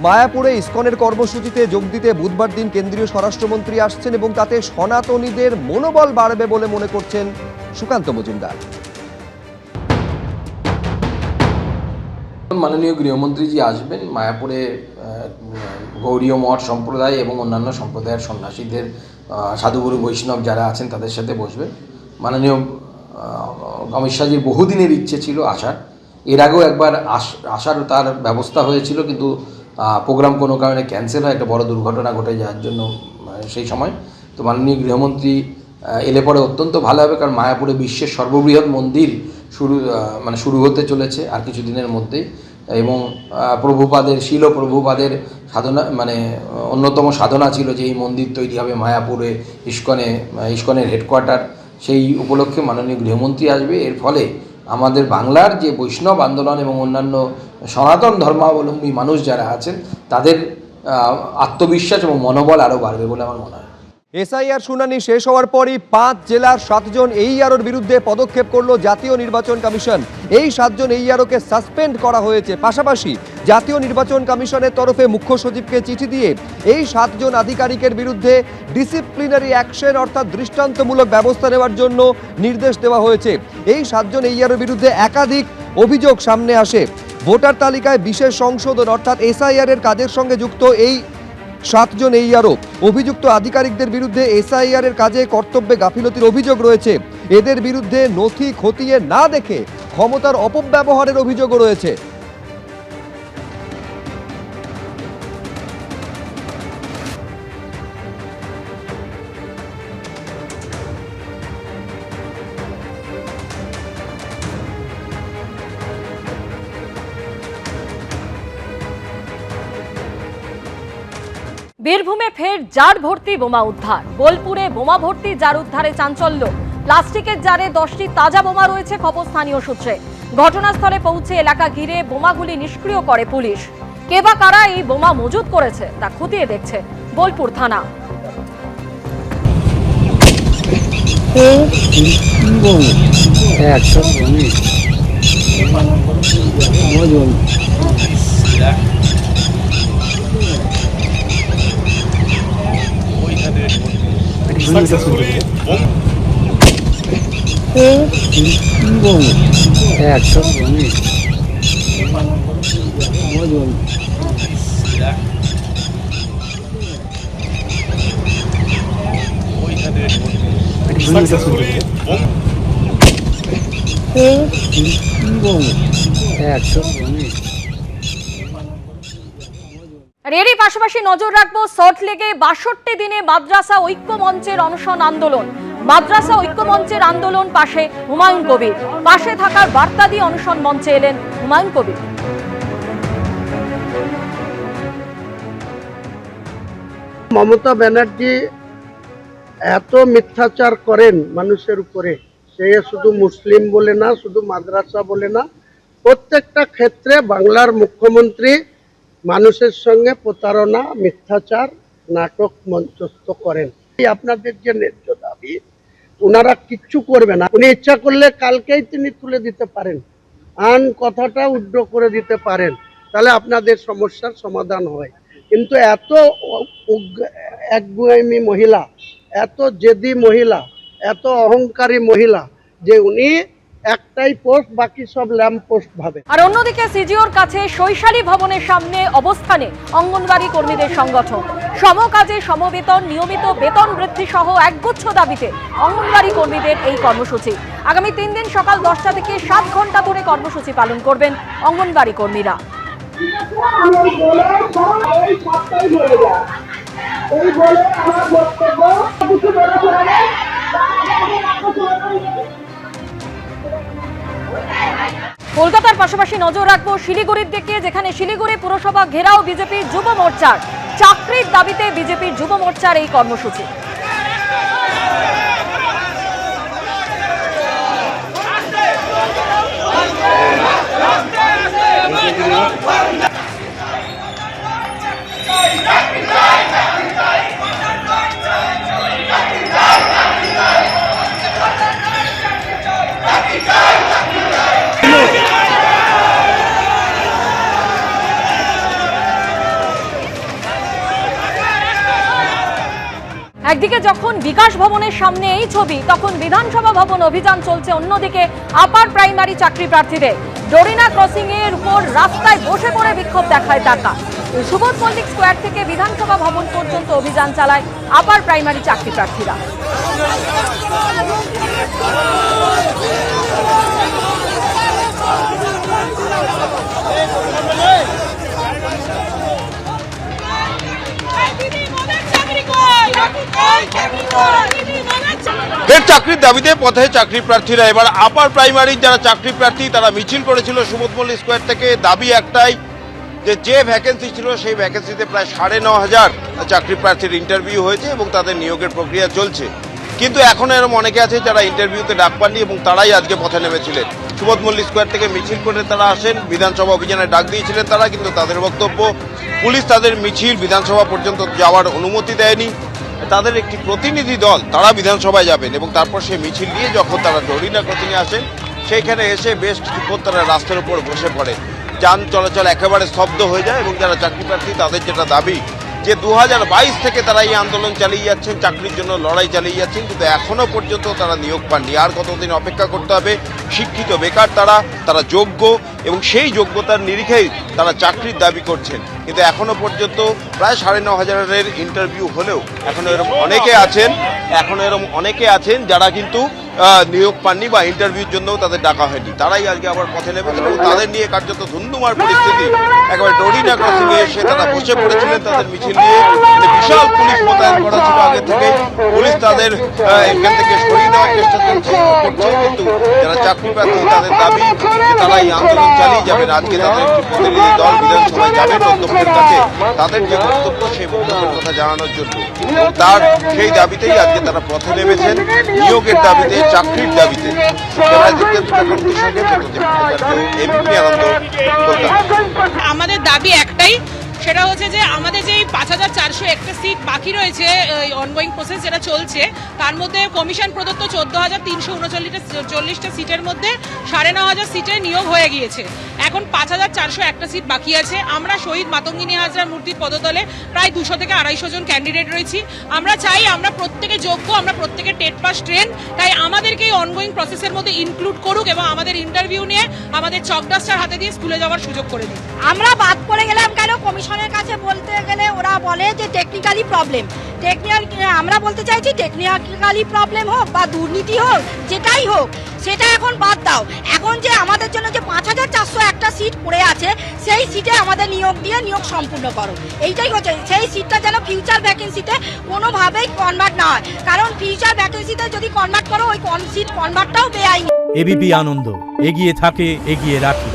মায়াপুরে ইসকনের কর্মসূচিতে যোগ দিতে বুধবার দিন কেন্দ্রীয় স্বরাষ্ট্রমন্ত্রী আসছেন এবং তাতে সনাতনীদের মনোবল বাড়বে বলে মনে করছেন সুকান্ত মজুমদার। মাননীয় গৃহমন্ত্রীজি আসবেন মায়াপুরে গৌড়ীয় মঠ সম্প্রদায় এবং অন্যান্য সম্প্রদায়ের সন্ন্যাসীদের সাধুগুরু বৈষ্ণব যারা আছেন তাদের সাথে বসবেন। মাননীয় অমিত শাহজির বহুদিনের ইচ্ছে ছিল আসার, এর আগেও একবার আসার তার ব্যবস্থা হয়েছিল, কিন্তু প্রোগ্রাম কোনো কারণে ক্যান্সেল হয়, একটা বড় দুর্ঘটনা ঘটে যাওয়ার জন্য সেই সময়। তো মাননীয় গৃহমন্ত্রী এলে পরে অত্যন্ত ভালো হবে, কারণ মায়াপুরে বিশ্বের সর্ববৃহৎ মন্দির শুরু হতে চলেছে আর কিছু দিনের মধ্যেই, এবং প্রভুপাদের শিল প্রভুপাদের সাধনা অন্যতম সাধনা ছিল যে এই মন্দির তৈরি হবে মায়াপুরে ইসকনের হেডকোয়ার্টার। সেই উপলক্ষে মাননীয় গৃহমন্ত্রী আসবে। এর ফলে আমাদের বাংলার যে বৈষ্ণব আন্দোলন এবং অন্যান্য সনাতন ধর্মাবলম্বী মানুষ যারা আছেন তাদের আত্মবিশ্বাস এবং মনোবল আরও বাড়বে বলে আমার মনে হয়। এসআইআর শুনানি শেষ হওয়ার পরই 5 জেলার 7 জন এইআরওর বিরুদ্ধে পদক্ষেপ করল জাতীয় নির্বাচন কমিশন। এই 7 জন এইআরওকে সাসপেন্ড করা হয়েছে। পাশাপাশি জাতীয় নির্বাচন কমিশনের তরফে মুখ্য সচিবকে চিঠি দিয়ে এই 7 জন আধিকারিকের বিরুদ্ধে ডিসিপ্লিনারি অ্যাকশন অর্থাৎ দৃষ্টান্তমূলক ব্যবস্থা নেওয়ার জন্য নির্দেশ দেওয়া হয়েছে। এই 7 জন এইআরওর বিরুদ্ধে একাধিক অভিযোগ সামনে আসে। ভোটার তালিকায় বিশেষ সংশোধন অর্থাৎ এসআইআর এর কাজের সঙ্গে যুক্ত এই 7 জন এইআরও। অভিযুক্ত আধিকারিকদের বিরুদ্ধে এসআইআর এর কাজে কর্তব্যে গাফিলতির অভিযোগ রয়েছে। এদের বিরুদ্ধে নথি খতিয়ে না দেখে ক্ষমতার অপব্যবহারের অভিযোগও রয়েছে। বীরভূমে ফের জার ভর্তি বোমা উদ্ধার। বোলপুরে বোমা ভর্তি জার উদ্ধারে চাঞ্চল্য। প্লাস্টিকের জারে 10টি তাজা বোমা রয়েছে খবর স্থানীয় সূত্রে। ঘটনাস্থলে পৌঁছে এলাকা ঘিরে বোমাগুলি নিষ্ক্রিয় করে পুলিশ। কে বা কারা এই বোমা মজুত করেছে তা খতিয়ে দেখছে বোলপুর থানা। আর এরই পাশাপাশি নজর রাখবো সল্টলেকে 62 দিনে মাদ্রাসা ঐক্য মঞ্চের অনশন আন্দোলন। মাদ্রাসা ঐক্য মঞ্চের আন্দোলন পাশে হুমায়ুন কবির। পাশে থাকার বার্তা দিয়ে অনশন মঞ্চে এলেন হুমায়ুন কবির। মমতা ব্যানার্জি এত মিথ্যাচার করেন মানুষের উপরে, সে শুধু মুসলিম বলে না, শুধু মাদ্রাসা বলে না, প্রত্যেকটা ক্ষেত্রে বাংলার মুখ্যমন্ত্রী মানুষের সঙ্গে প্রতারণা, মিথ্যাচার, নাটক মঞ্চস্থ করেন। আপনাদের যে ন্যায্য দাবি ওনারা কিচ্ছু করবে না। উনি ইচ্ছা করলে কালকেই তিনি তুলে দিতে পারেন, কথাটা উড্র করে দিতে পারেন, তাহলে আপনাদের সমস্যার সমাধান হয়। কিন্তু এত একগুঁয়েমি মহিলা, এত জেদি মহিলা, এত অহংকারী মহিলা যে উনি একটাই পোস্ট, বাকি সব ল্যাম্প পোস্ট ভাবে। আর অন্যদিকে সিজিওর কাছে শৈশালী ভবনের সামনে অবস্থানে অঙ্গনওয়াড়ি কর্মীদের সংগঠন। সমকাজে সমবেতন, নিয়মিত বেতন বৃদ্ধি সহ একগুচ্ছ দাবিতে অঙ্গনওয়াড়ি কর্মীদের এই কর্মসূচি। আগামী 3 দিন সকাল 10টা থেকে 7 ঘন্টা ধরে কর্মসূচি পালন করবেন অঙ্গনওয়াড়ি কর্মীরা। কলকাতার পাশাপাশি নজর রাখবো শিলিগুড়ির দিকে, যেখানে শিলিগুড়ি পুরসভা ঘেরাও বিজেপির যুব মোর্চার। চাকরির দাবিতে বিজেপির যুব মোর্চার এই কর্মসূচি। একদিকে যখন বিকাশ ভবনের সামনে এই ছবি, তখন বিধানসভা ভবন অভিযান চলছে অন্যদিকে আপার প্রাইমারি চাকরি প্রার্থীদের। ডোরিনা ক্রসিং এর উপর রাস্তায় বসে পড়ে বিক্ষোভ দেখায় তারা। সুবোধ মল্লিক স্কোয়ার থেকে বিধানসভা ভবন পর্যন্ত অভিযান চালায় আপার প্রাইমারি চাকরি প্রার্থীরা। ফের চাকরির দাবিতে পথে চাকরি প্রার্থীরা। এবার আপার প্রাইমারির যারা চাকরি প্রার্থী তারা মিছিল করেছিল সুবোধ মল্লিক স্কোয়ার থেকে। দাবি একটাই, যে ভ্যাকেন্সি ছিল সেই ভ্যাকেন্সিতে প্রায় 9,500 চাকরি প্রার্থীর ইন্টারভিউ হয়েছে এবং তাদের নিয়োগের প্রক্রিয়া চলছে। কিন্তু এখনো এরকম অনেকে আছে যারা ইন্টারভিউতে ডাক পাননি এবং তারাই আজকে পথে নেমেছিলেন। সুবোধ মল্লিক স্কোয়ার থেকে মিছিল করে তারা আসেন, বিধানসভা অভিযানে ডাক দিয়েছিলেন তারা, কিন্তু তাদের বক্তব্য পুলিশ তাদের মিছিল বিধানসভা পর্যন্ত যাওয়ার অনুমতি দেয়নি। তাদের একটি প্রতিনিধি দল তারা বিধানসভায় যাবেন এবং তারপর সেই মিছিল নিয়ে যখন তারা ডোরিনা ক্রসিংয়ে আসেন সেইখানে এসে বেশ কিছুক্ষণ তারা রাস্তার উপর বসে পড়ে। যান চলাচল একেবারে স্তব্ধ হয়ে যায় এবং যারা চাকরি প্রার্থী তাদের যেটা দাবি যে 2022 থেকে তারা এই আন্দোলন চালিয়ে যাচ্ছেন, চাকরির জন্য লড়াই চালিয়ে যাচ্ছেন, কিন্তু এখনো পর্যন্ত তারা নিয়োগ পাননি। আর কতদিন অপেক্ষা করতে হবে? শিক্ষিত বেকার তারা যোগ্য এবং সেই যোগ্যতার নিরিখেই তারা চাকরির দাবি করছেন, কিন্তু এখনো পর্যন্ত প্রায় 9,500-এর ইন্টারভিউ হলেও এখনো এরকম অনেকে আছেন যারা কিন্তু নিয়োগ পাননি বা ইন্টারভিউর জন্য তাদের ডাকা হয়নি। তারাই আজকে আবার পথে নেমেছেন এবং তাদের নিয়ে কার্যত ধুন্ধুমার পরিস্থিতি। একেবারে ডোরিনা ক্রসিংয়ে এসে তারা বসে পড়েছিলেন তাদের মিছিল নিয়ে। বিশাল পুলিশ মোতায়েন করা ছিল আগে থেকে, পুলিশ তাদের এখান থেকে সরিয়ে দেওয়ার চেষ্টা করছে, কিন্তু যারা চাকরি প্রার্থী তাদের দাবি যে তারা এই আন্দোলন চালিয়ে যাবেন। আজকে তাদের একটি প্রতিনিধি দল বিধানসভায় যাবেন অধ্যক্ষের কাছে তাদের যে বক্তব্য সেই বক্তব্যের কথা জানানোর জন্য, তার সেই দাবিতেই আজকে তারা পথে নেমেছেন, নিয়োগের দাবিতে, চাকরির দাবিতে। আমাদের দাবি একটাই, সেটা হচ্ছে যে আমাদের যে 5,401টা সিট বাকি রয়েছে অনগোয়িং প্রসেস যেটা চলছে, তার মধ্যে কমিশন প্রদত্ত 14,339টা সিটের মধ্যে 9,500 সিটে নিয়োগ হয়ে গিয়েছে। এখন 5,401টা সিট বাকি আছে। আমরা শহীদ মাতঙ্গিনী হাজরার মূর্তির পদতলে প্রায় 200 থেকে 250 জন ক্যান্ডিডেট রয়েছি। আমরা চাই আমরা প্রত্যেকে যোগ্য, আমরা প্রত্যেকে টেট পাস ট্রেন, তাই আমাদেরকে এই অনগোয়িং প্রসেসের মধ্যে ইনক্লুড করুক এবং আমাদের ইন্টারভিউ নিয়ে আমাদের চক ডাস্টার হাতে দিয়ে স্কুলে যাওয়ার সুযোগ করে দিন। আমরা বাদ পড়ে গেলাম কেন? কমিশনের কাছে বলতে গেলে ওরা বলে যে টেকনিক্যালি প্রবলেম। আমরা বলতে চাইছি টেকনিক্যালি প্রবলেম হোক বা দুর্নীতি হোক, যেটাই হোক সেটা এখন বাদ দাও। এখন যে আমাদের জন্য যে 5,401টা সিট পড়ে আছে সেই সিটে আমাদের নিয়োগ দিয়ে নিয়োগ সম্পূর্ণ করো, এইটাই হচ্ছে। সেই সিটটা যেন ফিউচার ভ্যাকেন্সিতে কোনোভাবেই কনভার্ট না হয়, কারণ ফিউচার ভ্যাকেন্সিতে যদি কনভার্ট করো ওই সিট কনভার্টটাও বেআইনি। এবিপি আনন্দ, এগিয়ে থাকে, এগিয়ে রাখে।